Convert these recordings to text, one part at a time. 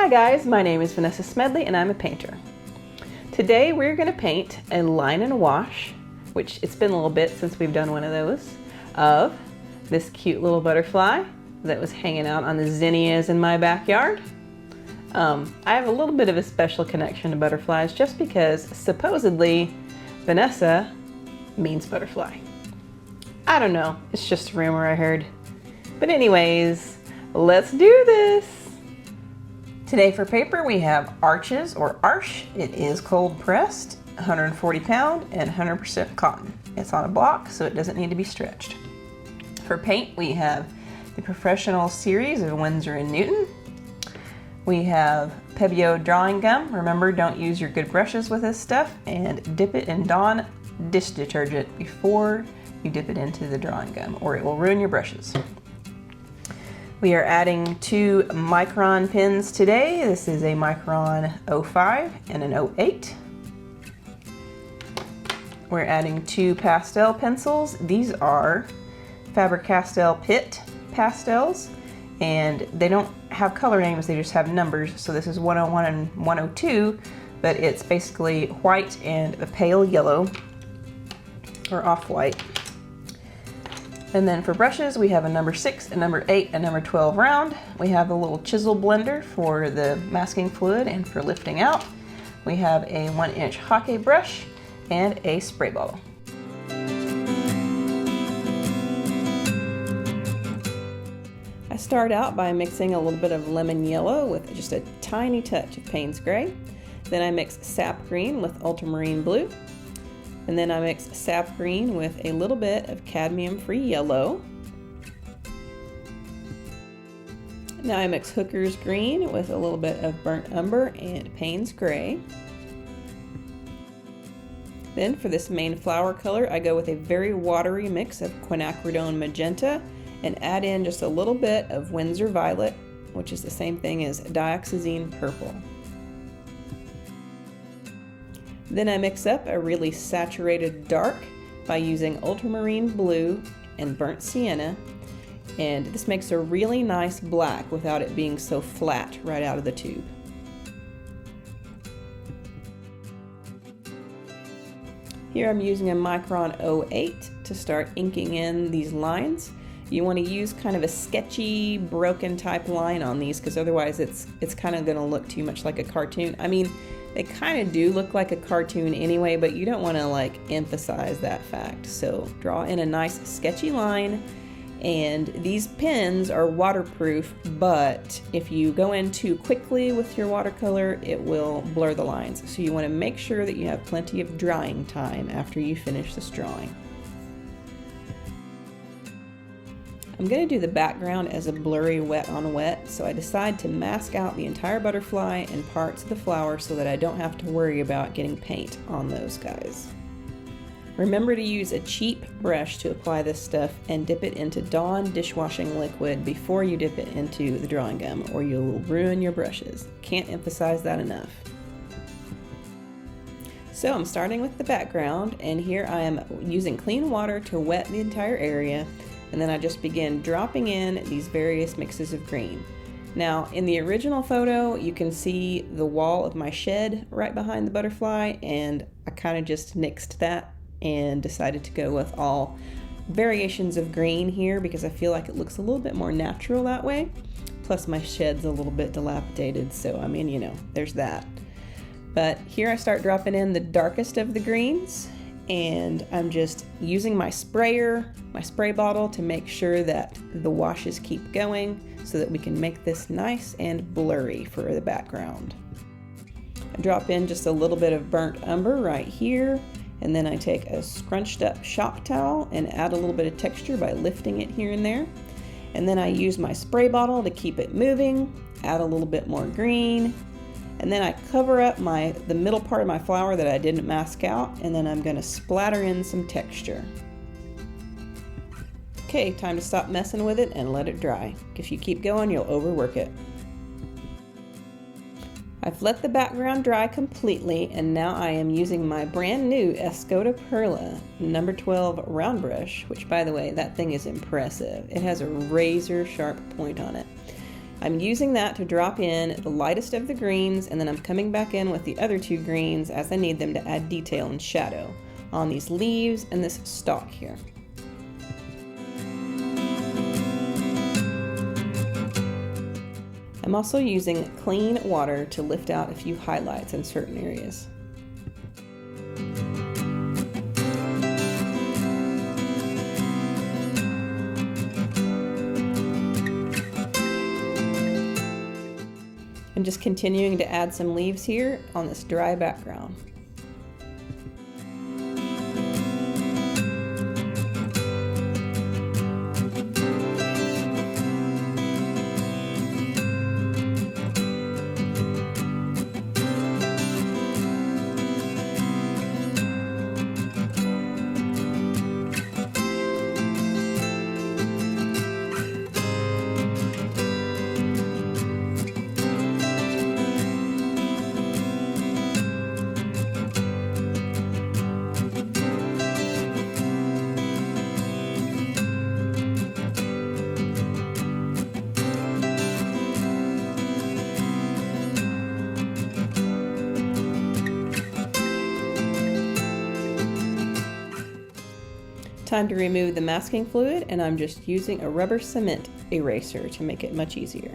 Hi guys, my name is Vanessa Smedley and I'm a painter. Today we're going to paint a line and wash, which it's been a little bit since we've done one of those, of this cute little butterfly that was hanging out on the zinnias in my backyard. I have a little bit of a special connection to butterflies just because supposedly Vanessa means butterfly. I don't know, it's just a rumor I heard. But anyways, let's do this! Today for paper we have Arches or Arche. It is cold pressed, 140 pound and 100% cotton. It's on a block so it doesn't need to be stretched. For paint we have the Professional series of Winsor & Newton. We have Pebeo Drawing Gum. Remember, don't use your good brushes with this stuff, and dip it in Dawn dish detergent before you dip it into the drawing gum or it will ruin your brushes. We are adding 2 Micron pens today. This is a Micron 05 and an 08. We're adding 2 pastel pencils. These are Faber Castell Pitt pastels, and they don't have color names, they just have numbers. So this is 101 and 102, but it's basically white and a pale yellow or off-white. And then for brushes, we have a number 6, a number 8, a number 12 round. We have a little chisel blender for the masking fluid and for lifting out. We have a 1-inch Hake brush and a spray bottle. I start out by mixing a little bit of lemon yellow with just a tiny touch of Payne's gray. Then I mix Sap Green with Ultramarine blue. And then I mix Sap Green with a little bit of cadmium-free yellow. Now I mix Hooker's Green with a little bit of burnt umber and Payne's gray. Then for this main flower color, I go with a very watery mix of Quinacridone Magenta and add in just a little bit of Winsor Violet, which is the same thing as dioxazine purple. Then I mix up a really saturated dark by using Ultramarine blue and burnt sienna, and this makes a really nice black without it being so flat right out of the tube. Here I'm using a Micron 08 to start inking in these lines. You want to use kind of a sketchy, broken type line on these because otherwise it's kind of going to look too much like a cartoon. I mean, they kind of do look like a cartoon anyway, but you don't want to like emphasize that fact. So draw in a nice sketchy line, and these pens are waterproof, but if you go in too quickly with your watercolor, it will blur the lines. So you want to make sure that you have plenty of drying time after you finish this drawing. I'm going to do the background as a blurry wet on wet, so I decide to mask out the entire butterfly and parts of the flower so that I don't have to worry about getting paint on those guys. Remember to use a cheap brush to apply this stuff and dip it into Dawn dishwashing liquid before you dip it into the drawing gum or you'll ruin your brushes. Can't emphasize that enough. So I'm starting with the background, and here I am using clean water to wet the entire area. And then I just begin dropping in these various mixes of green. Now, in the original photo, you can see the wall of my shed right behind the butterfly, and I kind of just nixed that and decided to go with all variations of green here because I feel like it looks a little bit more natural that way. Plus my shed's a little bit dilapidated, so I mean, you know, there's that. But here I start dropping in the darkest of the greens, and I'm just using my sprayer, my spray bottle, to make sure that the washes keep going so that we can make this nice and blurry for the background. I drop in just a little bit of burnt umber right here, and then I take a scrunched up shop towel and add a little bit of texture by lifting it here and there. And then I use my spray bottle to keep it moving, add a little bit more green, and then I cover up the middle part of my flower that I didn't mask out, and then I'm going to splatter in some texture. Okay, time to stop messing with it and let it dry. If you keep going, you'll overwork it. I've let the background dry completely, and now I am using my brand new Escoda Perla number 12 round brush, which by the way, that thing is impressive. It has a razor sharp point on it. I'm using that to drop in the lightest of the greens, and then I'm coming back in with the other two greens as I need them to add detail and shadow on these leaves and this stalk here. I'm also using clean water to lift out a few highlights in certain areas. I'm just continuing to add some leaves here on this dry background. Time to remove the masking fluid, and I'm just using a rubber cement eraser to make it much easier.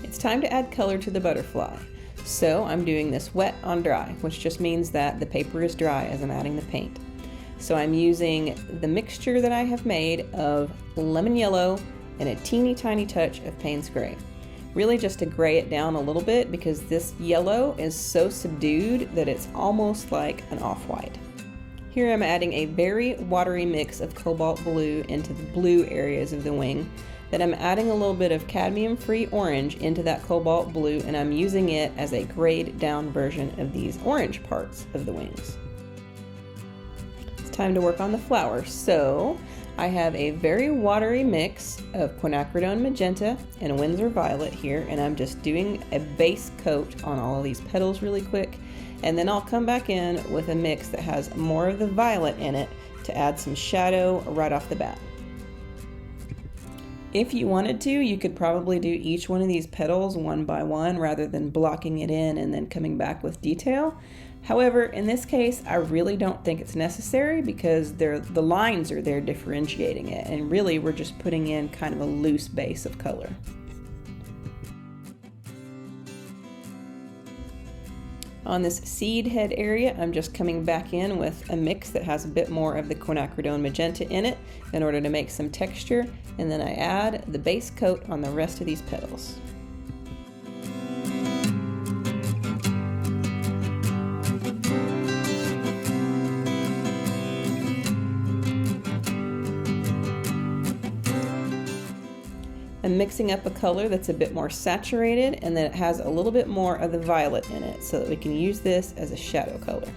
It's time to add color to the butterfly. So I'm doing this wet on dry, which just means that the paper is dry as I'm adding the paint. So I'm using the mixture that I have made of lemon yellow and a teeny tiny touch of Payne's gray. Really just to gray it down a little bit, because this yellow is so subdued that it's almost like an off-white. Here I'm adding a very watery mix of Cobalt Blue into the blue areas of the wing. Then I'm adding a little bit of cadmium-free orange into that Cobalt Blue, and I'm using it as a grayed down version of these orange parts of the wings. Time to work on the flowers. So I have a very watery mix of Quinacridone Magenta and Winsor Violet here, and I'm just doing a base coat on all of these petals really quick, and then I'll come back in with a mix that has more of the violet in it to add some shadow right off the bat. If you wanted to, you could probably do each one of these petals one by one rather than blocking it in and then coming back with detail. However, in this case, I really don't think it's necessary, because the lines are there differentiating it, and really we're just putting in kind of a loose base of color. On this seed head area, I'm just coming back in with a mix that has a bit more of the Quinacridone Magenta in it in order to make some texture, and then I add the base coat on the rest of these petals. I'm mixing up a color that's a bit more saturated and that it has a little bit more of the violet in it so that we can use this as a shadow color.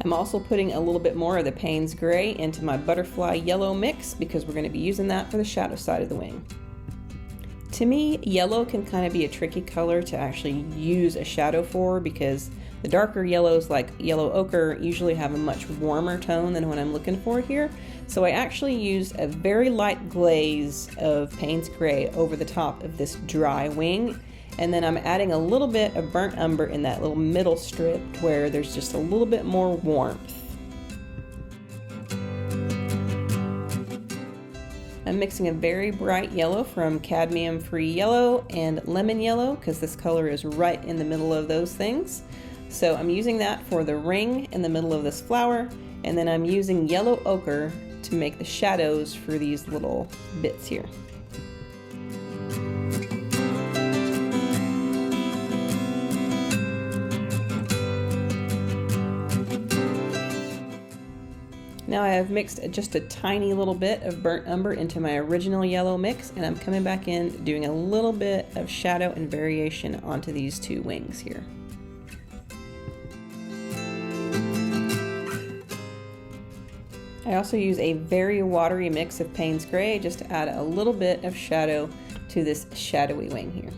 I'm also putting a little bit more of the Payne's gray into my butterfly yellow mix, because we're going to be using that for the shadow side of the wing. To me, yellow can kind of be a tricky color to actually use a shadow for, because the darker yellows like yellow ochre usually have a much warmer tone than what I'm looking for here. So I actually used a very light glaze of Payne's gray over the top of this dry wing, and then I'm adding a little bit of burnt umber in that little middle strip where there's just a little bit more warmth. I'm mixing a very bright yellow from cadmium free yellow and lemon yellow, because this color is right in the middle of those things. So I'm using that for the ring in the middle of this flower, and then I'm using yellow ochre to make the shadows for these little bits here. Now I have mixed just a tiny little bit of burnt umber into my original yellow mix, and I'm coming back in doing a little bit of shadow and variation onto these two wings here. I also use a very watery mix of Payne's Gray just to add a little bit of shadow to this shadowy wing here.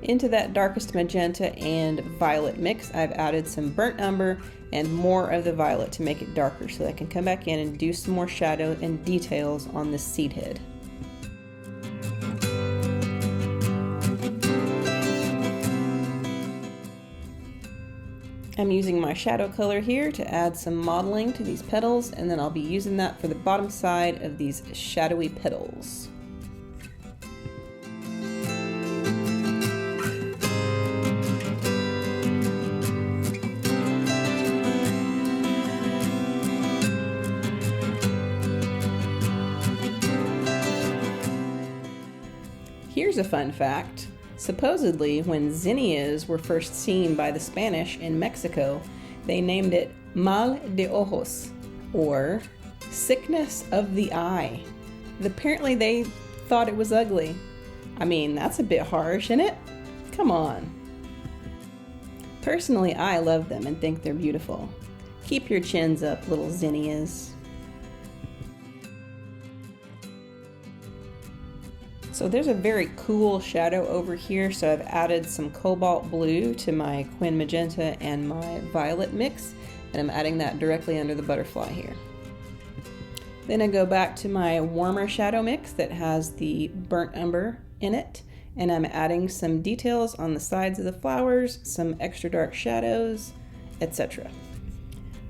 Into that darkest magenta and violet mix, I've added some burnt umber and more of the violet to make it darker so that I can come back in and do some more shadow and details on this seed head. I'm using my shadow color here to add some modeling to these petals, and then I'll be using that for the bottom side of these shadowy petals. Here's a fun fact. Supposedly, when zinnias were first seen by the Spanish in Mexico, they named it mal de ojos, or sickness of the eye. Apparently they thought it was ugly. I mean, that's a bit harsh, isn't it? Come on. Personally, I love them and think they're beautiful. Keep your chins up, little zinnias. So there's a very cool shadow over here, so I've added some Cobalt Blue to my Quin Magenta and my Violet mix, and I'm adding that directly under the butterfly here. Then I go back to my warmer shadow mix that has the burnt umber in it, and I'm adding some details on the sides of the flowers, some extra dark shadows, etc.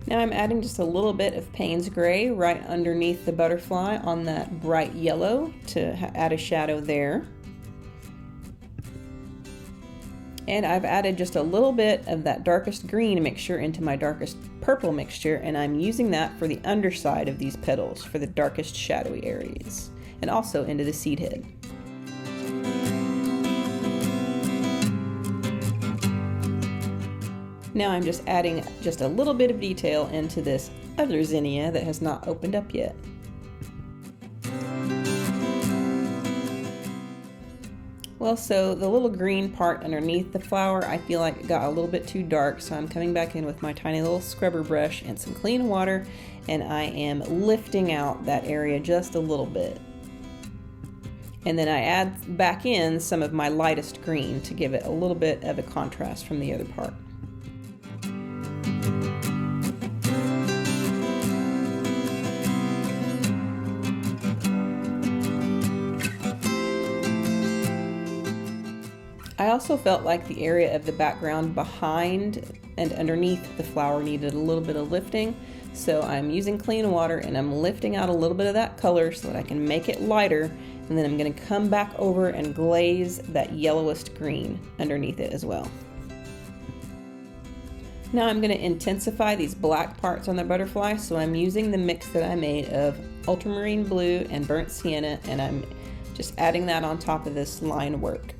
Now I'm adding just a little bit of Payne's Gray right underneath the butterfly on that bright yellow to add a shadow there. And I've added just a little bit of that darkest green mixture into my darkest purple mixture, and I'm using that for the underside of these petals for the darkest shadowy areas, and also into the seed head. Now I'm just adding just a little bit of detail into this other zinnia that has not opened up yet. Well, so the little green part underneath the flower, I feel like it got a little bit too dark, so I'm coming back in with my tiny little scrubber brush and some clean water, and I am lifting out that area just a little bit. And then I add back in some of my lightest green to give it a little bit of a contrast from the other part. I also felt like the area of the background behind and underneath the flower needed a little bit of lifting, so I'm using clean water and I'm lifting out a little bit of that color so that I can make it lighter, and then I'm going to come back over and glaze that yellowest green underneath it as well. Now I'm going to intensify these black parts on the butterfly, so I'm using the mix that I made of Ultramarine Blue and Burnt Sienna, and I'm just adding that on top of this line work.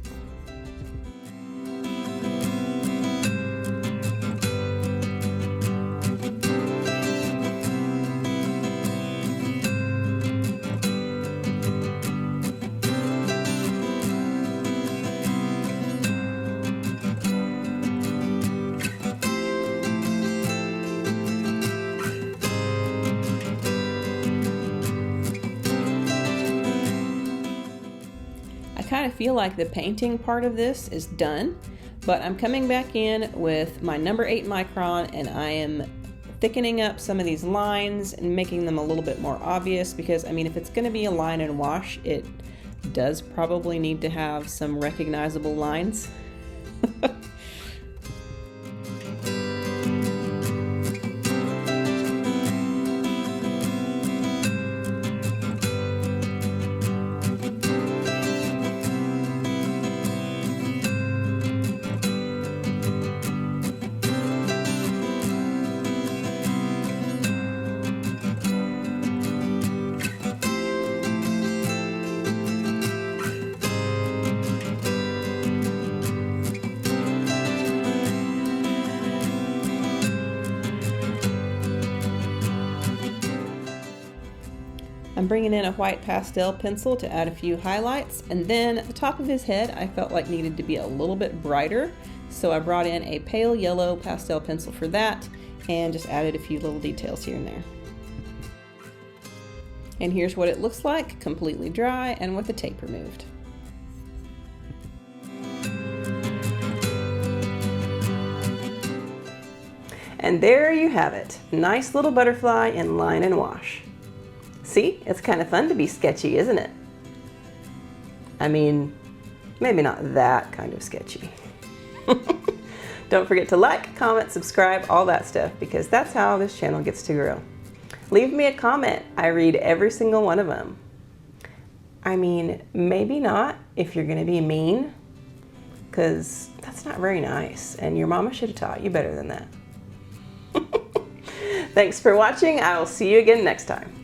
I kind of feel like the painting part of this is done, but I'm coming back in with my number 8 micron and I am thickening up some of these lines and making them a little bit more obvious, because I mean, if it's going to be a line and wash, it does probably need to have some recognizable lines. I'm bringing in a white pastel pencil to add a few highlights, and then the top of his head I felt like needed to be a little bit brighter, so I brought in a pale yellow pastel pencil for that and just added a few little details here and there. And here's what it looks like, completely dry and with the tape removed. And there you have it. Nice little butterfly in line and wash. See, it's kind of fun to be sketchy, isn't it? I mean, maybe not that kind of sketchy. Don't forget to like, comment, subscribe, all that stuff, because that's how this channel gets to grow. Leave me a comment. I read every single one of them. I mean, maybe not if you're gonna be mean, because that's not very nice, and your mama should have taught you better than that. Thanks for watching. I will see you again next time.